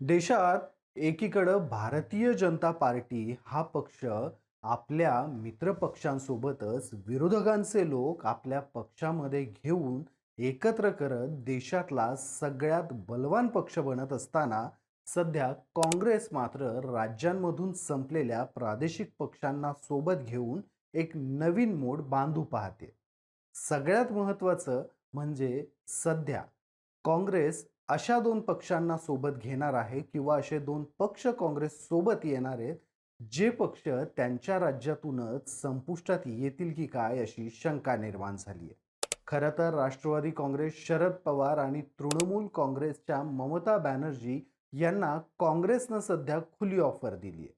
देशात एकीकडं भारतीय जनता पार्टी हा पक्ष आपल्या मित्रपक्षांसोबतच विरोधकांचे लोक आपल्या पक्षामध्ये घेऊन एकत्र करत देशातला सगळ्यात बलवान पक्ष बनत असताना सध्या काँग्रेस मात्र राज्यांमधून संपलेल्या प्रादेशिक पक्षांना सोबत घेऊन एक नवीन मोड बांधू पाहते. सगळ्यात महत्त्वाचं म्हणजे सध्या काँग्रेस अशा 2 पक्षांना सोबत घेणार आहे किंवा असे 2 पक्ष काँग्रेस सोबत येणार आहेत, जे पक्ष त्यांच्या राज्यातूनच संपुष्टात येतील की काय अशी शंका निर्माण झाली आहे. खरं तर राष्ट्रवादी काँग्रेस शरद पवार आणि तृणमूल काँग्रेसच्या ममता बॅनर्जी यांना काँग्रेसनं सध्या खुली ऑफर दिली आहे.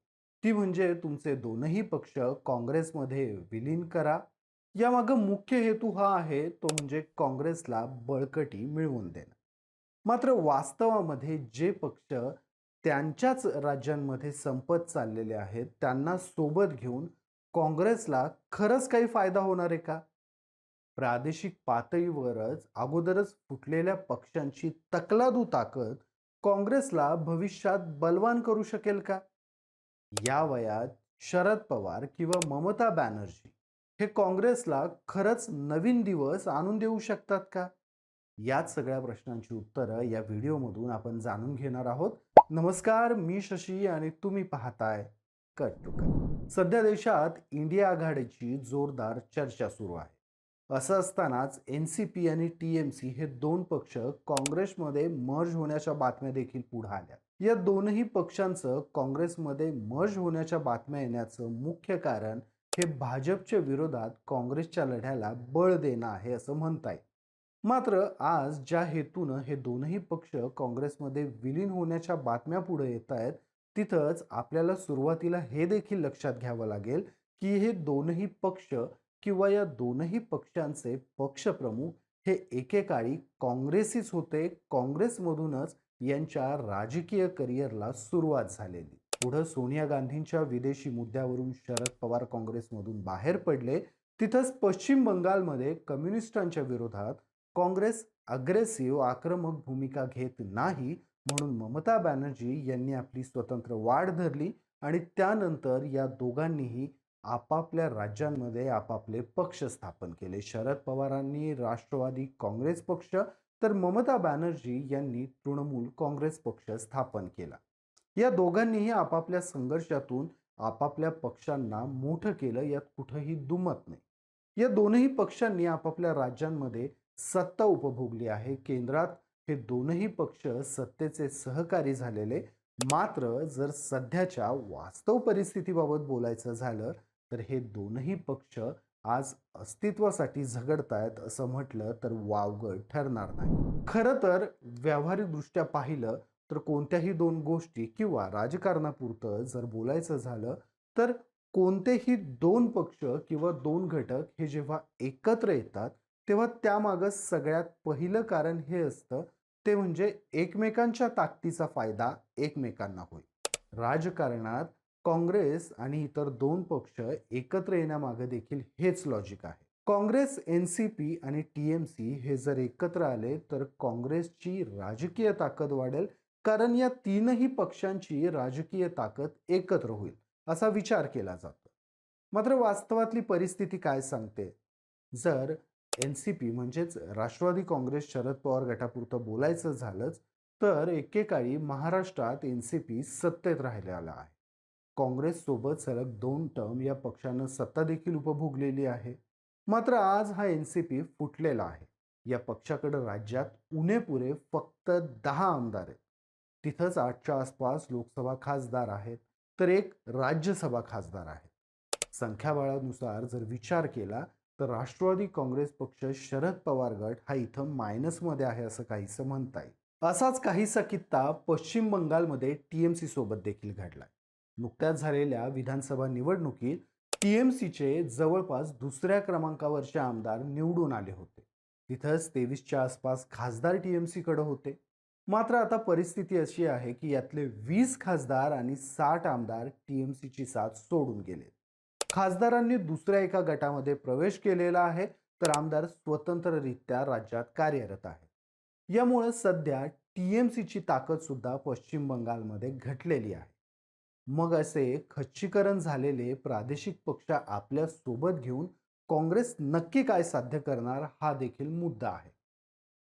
ती म्हणजे तुमचे दोनही पक्ष काँग्रेसमध्ये विलीन करा. यामागे मुख्य हेतू हा आहे तो म्हणजे काँग्रेसला बळकटी मिळवून देणं. मात्र वास्तवामध्ये जे पक्ष त्यांच्याच राज्यांमध्ये संपत चाललेले आहेत, त्यांना सोबत घेऊन काँग्रेसला खरंच काही फायदा होणार आहे का? प्रादेशिक पातळीवरच अगोदरच फुटलेल्या पक्षांची तकलादू ताकद काँग्रेसला भविष्यात बलवान करू शकेल का? या वयात शरद पवार किंवा ममता बॅनर्जी हे काँग्रेसला खरंच नवीन दिवस आणून देऊ शकतात का? याच सगळ्या प्रश्नांची उत्तरं या व्हिडिओमधून आपण जाणून घेणार आहोत. नमस्कार, मी शशी आणि तुम्ही पाहताय कट टू कट. सध्या देशात इंडिया आघाडीची जोरदार चर्चा सुरू आहे. असं असतानाच एन-सी-पी आणि टी-एम-सी हे 2 पक्ष काँग्रेसमध्ये मर्ज होण्याच्या बातम्या देखील पुढे आल्या. या दोनही पक्षांचं काँग्रेसमध्ये मर्ज होण्याच्या बातम्या येण्याचं मुख्य कारण हे भाजपच्या विरोधात काँग्रेसच्या लढ्याला बळ देणं आहे असं म्हणता येईल. मात्र आज ज्या हेतूनं हे दोनही पक्ष काँग्रेसमध्ये विलीन होण्याच्या बातम्या पुढे येत आहेत, तिथंच आपल्याला सुरुवातीला हे देखील लक्षात घ्यावं लागेल की हे दोनही पक्ष किंवा या दोनही पक्षांचे पक्षप्रमुख हे एकेकाळी काँग्रेसीच होते. काँग्रेसमधूनच यांच्या राजकीय करिअरला सुरुवात झालेली. पुढं सोनिया गांधींच्या विदेशी मुद्द्यावरून शरद पवार काँग्रेसमधून बाहेर पडले. तिथंच पश्चिम बंगालमध्ये कम्युनिस्टांच्या विरोधात काँग्रेस अग्रेसिव्ह आक्रमक भूमिका घेत नाही म्हणून ममता बॅनर्जी यांनी आपली स्वतंत्र वाट धरली आणि त्यानंतर या दोघांनीही आपापल्या राज्यांमध्ये आपापले पक्ष स्थापन केले. शरद पवारांनी राष्ट्रवादी काँग्रेस पक्ष तर ममता बॅनर्जी यांनी तृणमूल काँग्रेस पक्ष स्थापन केला. या दोघांनीही आपापल्या संघर्षातून आपापल्या पक्षांना मोठं केलं, यात कुठंही दुमत नाही. या दोनही पक्षांनी आपापल्या राज्यांमध्ये सत्ता उपभोगली आहे. केंद्रात हे दोनही पक्ष सत्तेचे सहकारी झालेले. मात्र जर सध्याच्या वास्तव परिस्थितीबाबत बोलायचं झालं तर हे दोनही पक्ष आज अस्तित्वासाठी झगडतायत असं म्हटलं तर वावगं ठरणार नाही. खरं तर व्यावहारिकदृष्ट्या पाहिलं तर कोणत्याही 2 गोष्टी किंवा राजकारणापुरतं जर बोलायचं झालं तर कोणतेही 2 पक्ष किंवा 2 घटक हे जेव्हा एकत्र येतात तेव्हा त्यामागं सगळ्यात पहिलं कारण हे असतं ते म्हणजे एकमेकांच्या ताकदीचा फायदा एकमेकांना होईल. राजकारणात काँग्रेस आणि इतर 2 पक्ष एकत्र येण्यामागे देखील हेच लॉजिक आहे. काँग्रेस, एन-सी-पी आणि टी-एम-सी हे जर एकत्र आले तर काँग्रेसची राजकीय ताकद वाढेल, कारण या तीनही पक्षांची राजकीय ताकद एकत्र होईल असा विचार केला जातो. मात्र वास्तवातली परिस्थिती काय सांगते? जर एन-सी-पी म्हणजेच राष्ट्रवादी काँग्रेस शरद पवार गटापुरतं बोलायचं झालंच तर एकेकाळी महाराष्ट्रात एन-सी-पी सत्तेत राहिलेला आहे. काँग्रेससोबत सलग 2 टर्म या पक्षानं सत्ता देखील उपभोगलेली आहे. मात्र आज हा एन-सी-पी फुटलेला आहे. या पक्षाकडे राज्यात उणेपुणे फक्त 10 आमदार आहेत. तिथंच 8च्या आसपास लोकसभा खासदार आहेत तर एक राज्यसभा खासदार आहे. संख्याबळानुसार जर विचार केला तर राष्ट्रवादी काँग्रेस पक्ष शरद पवार गट हा इथं मायनसमध्ये आहे असं काहीसं म्हणता येईल. असाच काहीसा किस्सा पश्चिम बंगालमध्ये टी-एम-सी सोबत देखील घडलाय. नुकत्याच झालेल्या विधानसभा निवडणुकीत टी-एम-सीचे जवळपास दुसऱ्या क्रमांकावरचे आमदार निवडून आले होते. तिथंच 23च्या आसपास खासदार टी-एम-सीकडे होते. मात्र आता परिस्थिती अशी आहे की यातले 20 खासदार आणि 60 आमदार टी-एम-सीची साथ सोडून गेले. खासदारांनी दुसऱ्या एका गटामध्ये प्रवेश केलेला आहे तर आमदार स्वतंत्ररित्या राज्यात कार्यरत आहेत. यामुळे सध्या टीएमसीची ताकद सुद्धा पश्चिम बंगालमध्ये घटलेली आहे. मग असे खच्चीकरण झालेले प्रादेशिक पक्ष आपल्या सोबत घेऊन काँग्रेस नक्की काय साध्य करणार हा देखील मुद्दा आहे.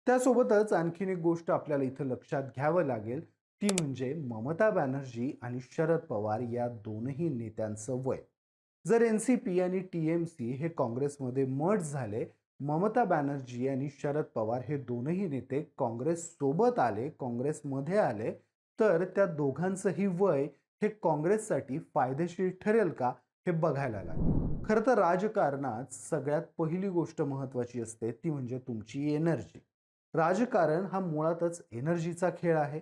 त्यासोबतच आणखीन एक गोष्ट आपल्याला इथं लक्षात घ्यावं लागेल, ती म्हणजे ममता बॅनर्जी आणि शरद पवार या दोनही नेत्यांचं वय. जर एन-सी-पी आणि टी-एम-सी हे काँग्रेसमध्ये मर्ज झाले, ममता बॅनर्जी आणि शरद पवार हे दोनही नेते काँग्रेस सोबत आले, काँग्रेसमध्ये आले, तर त्या दोघांचंही वय हे काँग्रेससाठी फायदेशीर ठरेल का हे बघायला लागेल. खरं तर राजकारणात सगळ्यात पहिली गोष्ट महत्त्वाची असते ती म्हणजे तुमची एनर्जी. राजकारण हा मुळातच एनर्जीचा खेळ आहे.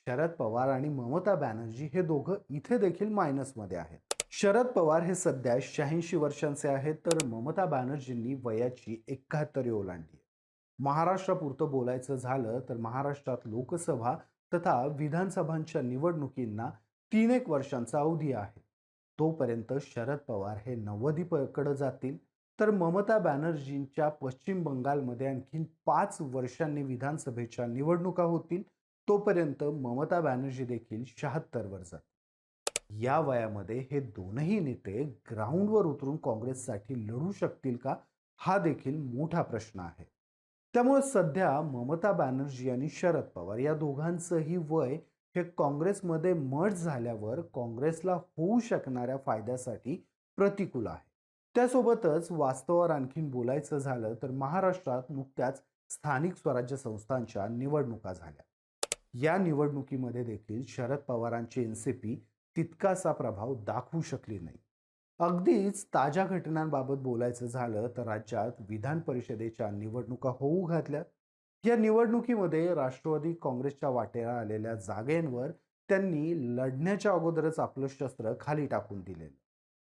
शरद पवार आणि ममता बॅनर्जी हे दोघं इथे देखील मायनसमध्ये आहेत. शरद पवार हे सध्या 86 वर्षांचे आहेत, तर ममता बॅनर्जींनी वयाची 71 ओलांडली आहे. महाराष्ट्रापुरतं बोलायचं झालं तर महाराष्ट्रात लोकसभा तथा विधानसभांच्या निवडणुकींना 3 एक वर्षांचा अवधी आहे. तोपर्यंत शरद पवार हे 90कडे जातील, तर ममता बॅनर्जींच्या पश्चिम बंगालमध्ये आणखीन 5 वर्षांनी विधानसभेच्या निवडणुका होतील. तोपर्यंत ममता बॅनर्जी देखील 76 वर जातील. या वयामध्ये हे दोनही नेते ग्राउंडवर उतरून काँग्रेससाठी लढू शकतील का हा देखील मोठा प्रश्न आहे. त्यामुळे सध्या ममता बॅनर्जी आणि शरद पवार या दोघांचंही वय हे काँग्रेसमध्ये मर्ज झाल्यावर काँग्रेसला होऊ शकणाऱ्या फायद्यासाठी प्रतिकूल आहे. त्यासोबतच वास्तवावर आणखीन बोलायचं झालं तर महाराष्ट्रात नुकत्याच स्थानिक स्वराज्य संस्थांच्या निवडणुका झाल्या. या निवडणुकीमध्ये देखील शरद पवारांची एन-सी-पी तितकासा प्रभाव दाखवू शकली नाही. अगदीच ताज्या घटनांबाबत बोलायचं झालं तर राज्यात विधान परिषदेच्या निवडणुका होऊ घातल्या. या निवडणुकीमध्ये राष्ट्रवादी काँग्रेसच्या वाटेला आलेल्या जागेंवर त्यांनी लढण्याच्या अगोदरच आपलं शस्त्र खाली टाकून दिलेलं.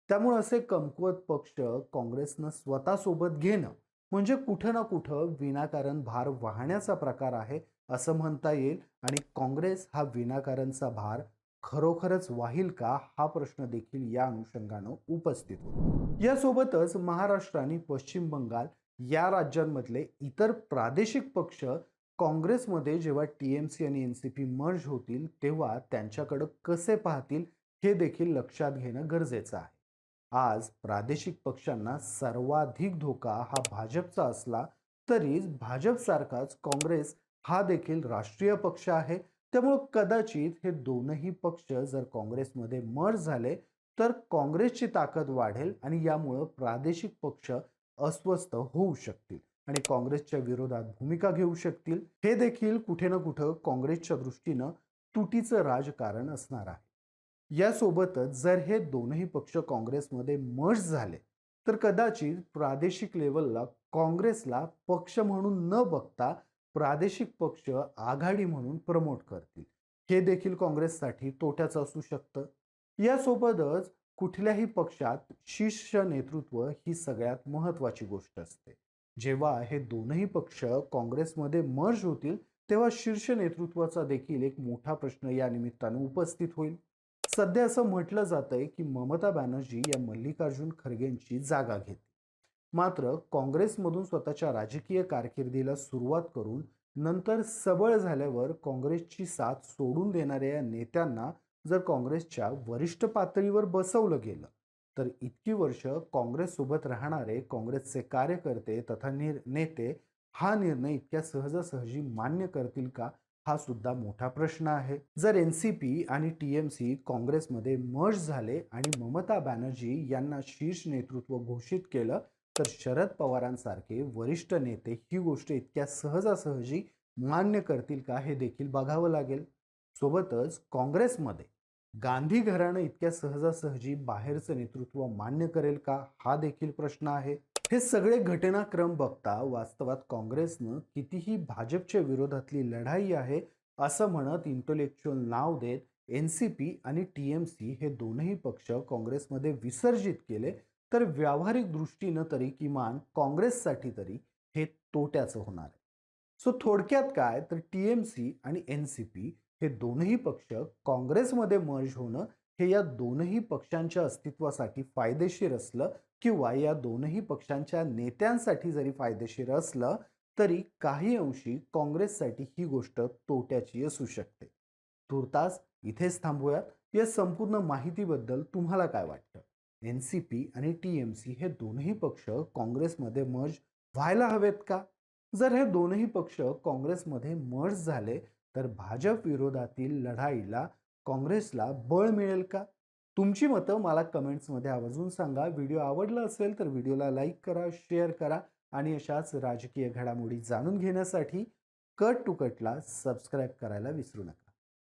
त्यामुळे असे कमकुवत पक्ष काँग्रेसनं स्वतःसोबत घेणं म्हणजे कुठं ना कुठं विनाकारण भार वाहण्याचा प्रकार आहे असं म्हणता येईल. आणि काँग्रेस हा विनाकारणचा भार खरोखरच वाहील का हा प्रश्न देखील या अनुषंगानं उपस्थित होतो. यासोबतच महाराष्ट्र आणि पश्चिम बंगाल या राज्यांमधले इतर प्रादेशिक पक्ष काँग्रेसमध्ये जेव्हा टी-एम-सी आणि एन-सी-पी मर्ज होतील तेव्हा त्यांच्याकडे कसे पाहतील हे देखील लक्षात घेणं गरजेचं आहे. आज प्रादेशिक पक्षांना सर्वाधिक धोका हा भाजपचा असला तरी भाजपसारखाच काँग्रेस हा देखील राष्ट्रीय पक्ष आहे. त्यामुळे कदाचित हे दोनही पक्ष जर काँग्रेसमध्ये मर्ज झाले तर काँग्रेसची ताकद वाढेल आणि यामुळं प्रादेशिक पक्ष अस्वस्थ होऊ शकतील आणि काँग्रेसच्या विरोधात भूमिका घेऊ शकतील. हे देखील कुठे ना कुठं काँग्रेसच्या दृष्टीनं तुटीचं राजकारण असणार आहे. यासोबतच जर हे दोनही पक्ष काँग्रेसमध्ये मर्ज झाले तर कदाचित प्रादेशिक लेवलला काँग्रेसला पक्ष म्हणून न बघता प्रादेशिक पक्ष आघाडी म्हणून प्रमोट करतील. हे देखील काँग्रेससाठी तोट्याचं असू शकतं. यासोबतच कुठल्याही पक्षात शीर्ष नेतृत्व ही सगळ्यात महत्त्वाची गोष्ट असते. जेव्हा हे दोनही पक्ष काँग्रेसमध्ये मर्ज होतील तेव्हा शीर्ष नेतृत्वाचा देखील एक मोठा प्रश्न या निमित्तानं उपस्थित होईल. सध्या असं म्हटलं जातंय की ममता बॅनर्जी या मल्लिकार्जुन खरगेंची जागा घेतील. मात्र काँग्रेसमधून स्वतःच्या राजकीय कारकिर्दीला सुरुवात करून नंतर सबळ झाल्यावर काँग्रेसची साथ सोडून देणाऱ्या या नेत्यांना जर काँग्रेसच्या वरिष्ठ पातळीवर बसवलं गेलं तर इतकी वर्ष काँग्रेससोबत राहणारे काँग्रेसचे कार्यकर्ते तथा नेते हा निर्णय इतक्या सहजासहजी मान्य करतील का हा सुद्धा मोठा प्रश्न आहे. जर एन-सी-पी आणि टी-एम-सी काँग्रेसमध्ये मर्ज झाले आणि ममता बॅनर्जी यांना शीर्ष नेतृत्व घोषित केलं तर शरद पवारांसारखे वरिष्ठ नेते ही गोष्ट इतक्या सहजासहजी मान्य करतील का हे देखील बघावं लागेल. सोबतच काँग्रेसमध्ये गांधी घराणं इतक्या सहजासहजी बाहेरचं नेतृत्व मान्य करेल का हा देखील प्रश्न आहे. हे सगळे घटनाक्रम बघता वास्तवात काँग्रेसनं कितीही भाजपच्या विरोधातली लढाई आहे असं म्हणत इंटलेक्च्युअल नाव देत एन-सी-पी आणि टी-एम-सी हे दोनही पक्ष काँग्रेसमध्ये विसर्जित केले तर व्यावहारिक दृष्टीनं तरी किमान काँग्रेससाठी तरी हे तोट्याचं होणार आहे. सो थोडक्यात काय तर टी-एम-सी आणि एन-सी-पी हे दोनही पक्ष काँग्रेसमध्ये मर्ज होणं हे या दोनही पक्षांच्या अस्तित्वासाठी फायदेशीर असलं किंवा या दोनही पक्षांच्या नेत्यांसाठी जरी फायदेशीर असलं तरी काही अंशी काँग्रेससाठी ही गोष्ट तोट्याची असू शकते. तूर्तास इथेच थांबूयात. या संपूर्ण माहितीबद्दल तुम्हाला काय वाटतं? एन-सी-पी आणि टी-एम-सी हे दोन्ही पक्ष काँग्रेसमध्ये मर्ज व्हायला हवेत का? जर हे दोनही पक्ष काँग्रेसमध्ये मर्ज झाले तर भाजप विरोधातील लढाईला काँग्रेसला बळ मिळेल का? तुमची मतं मला कमेंट्समध्ये आवर्जून सांगा. व्हिडिओ आवडला असेल तर व्हिडिओला लाईक करा, शेअर करा आणि अशाच राजकीय घडामोडी जाणून घेण्यासाठी कट टू कटला सबस्क्राईब करायला विसरू नका.